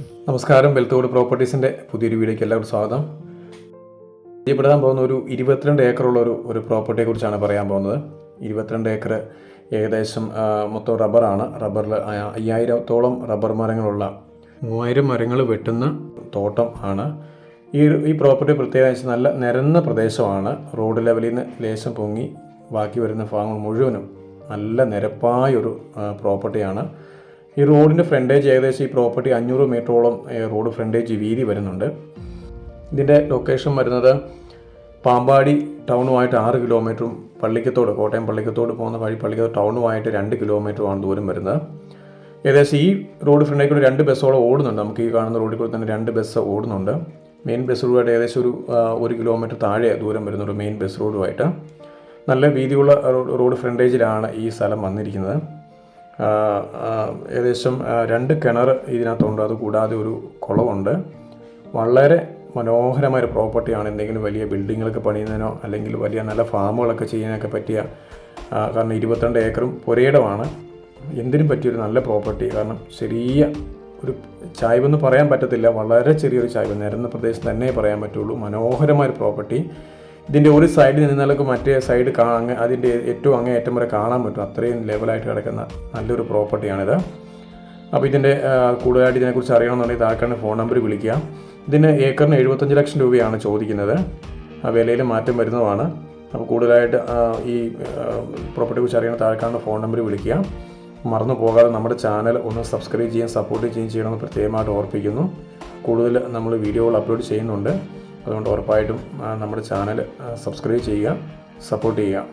നമസ്കാരം. വെൽത്തോട് പ്രോപ്പർട്ടീസിൻ്റെ പുതിയൊരു വീഡിയോയ്ക്ക് എല്ലാവർക്കും സ്വാഗതം. ചെയ്യപ്പെടാൻ പോകുന്ന ഒരു 22 ഏക്കറുള്ള ഒരു പ്രോപ്പർട്ടിയെ കുറിച്ചാണ് പറയാൻ പോകുന്നത്. 22 ഏക്കർ ഏകദേശം മൊത്തം റബ്ബറാണ്. റബ്ബറിൽ 5000-ഓളം റബ്ബർ മരങ്ങളുള്ള 3000 മരങ്ങൾ വെട്ടുന്ന തോട്ടം ആണ്. ഈ പ്രോപ്പർട്ടി പ്രത്യേകിച്ച് നല്ല നിരന്ന പ്രദേശമാണ്. റോഡ് ലെവലിൽ നിന്ന് ലേശം പൊങ്ങി ബാക്കി വരുന്ന ഭാഗങ്ങൾ മുഴുവനും നല്ല നിരപ്പായൊരു പ്രോപ്പർട്ടിയാണ്. ഈ റോഡിൻ്റെ ഫ്രണ്ടേജ് ഏകദേശം ഈ പ്രോപ്പർട്ടി 500 മീറ്ററോളം റോഡ് ഫ്രണ്ടേജ് വീതി വരുന്നുണ്ട്. ഇതിൻ്റെ ലൊക്കേഷൻ വരുന്നത് പാമ്പാടി ടൗണുമായിട്ട് 6 കിലോമീറ്ററും കോട്ടയം പള്ളിക്കത്തോട് പോകുന്ന വഴി പള്ളിക്കത്തോട് ടൗണുമായിട്ട് 2 കിലോമീറ്ററുമാണ് ദൂരം വരുന്നത്. ഏകദേശം ഈ റോഡ് ഫ്രണ്ടേജ് കൂടി 2 ബസ്സോളം ഓടുന്നുണ്ട്. നമുക്ക് ഈ കാണുന്ന റോഡിൽ കൂടി തന്നെ 2 ബസ് ഓടുന്നുണ്ട്. മെയിൻ ബസ് റോഡുമായിട്ട് ഏകദേശം ഒരു 1 കിലോമീറ്റർ താഴെ ദൂരം വരുന്നുണ്ട്. മെയിൻ ബസ് റോഡുമായിട്ട് നല്ല വീതിയുള്ള റോഡ് ഫ്രണ്ടേജിലാണ് ഈ സ്ഥലം വന്നിരിക്കുന്നത്. ഏകദേശം 2 കിണർ ഇതിനകത്തുണ്ട്. അതുകൂടാതെ ഒരു കുളമുണ്ട്. വളരെ മനോഹരമായ പ്രോപ്പർട്ടിയാണ്. എന്തെങ്കിലും വലിയ ബിൽഡിങ്ങുകളൊക്കെ പണിയുന്നതിനോ അല്ലെങ്കിൽ വലിയ നല്ല ഫാമുകളൊക്കെ ചെയ്യാനൊക്കെ പറ്റിയ, കാരണം 22 ഏക്കറും പുരയിടമാണ്. എന്തിനും പറ്റിയൊരു നല്ല പ്രോപ്പർട്ടി. കാരണം ചെറിയ ഒരു ചായ്വെന്ന് പറയാൻ പറ്റത്തില്ല, വളരെ ചെറിയൊരു ചായ്വ്, നിരന്ന പ്രദേശം തന്നെ പറയാൻ പറ്റുള്ളൂ. മനോഹരമായൊരു പ്രോപ്പർട്ടി. ഇതിൻ്റെ ഒരു സൈഡിൽ നിന്നാലൊക്കെ മറ്റേ സൈഡ് അതിൻ്റെ ഏറ്റവും അങ്ങേയറ്റം വരെ കാണാൻ പറ്റും. അത്രയും ലെവലായിട്ട് കിടക്കുന്ന നല്ലൊരു പ്രോപ്പർട്ടിയാണിത്. അപ്പോൾ ഇതിൻ്റെ കൂടുതലായിട്ട് ഇതിനെക്കുറിച്ച് അറിയണമെന്നുണ്ടെങ്കിൽ താഴെ ഫോൺ നമ്പർ വിളിക്കുക. ഇതിന് ഏക്കറിന് 75 ലക്ഷം രൂപയാണ് ചോദിക്കുന്നത്. വിലയിൽ മാറ്റം വരുന്നതാണ്. അപ്പോൾ കൂടുതലായിട്ട് ഈ പ്രോപ്പർട്ടിയെ കുറിച്ച് അറിയണം, താഴെ ഫോൺ നമ്പർ വിളിക്കുക. മറന്നു പോകാതെ നമ്മുടെ ചാനൽ ഒന്ന് സബ്സ്ക്രൈബ് ചെയ്യാൻ സപ്പോർട്ട് ചെയ്യണമെന്ന് പ്രത്യേകമായിട്ട് ഓർപ്പിക്കുന്നു. കൂടുതൽ നമ്മൾ വീഡിയോകൾ അപ്ലോഡ് ചെയ്യുന്നുണ്ട്. അതുകൊണ്ട് ഉറപ്പായിട്ടും നമ്മുടെ ചാനൽ സബ്സ്ക്രൈബ് ചെയ്യുക, സപ്പോർട്ട് ചെയ്യുക.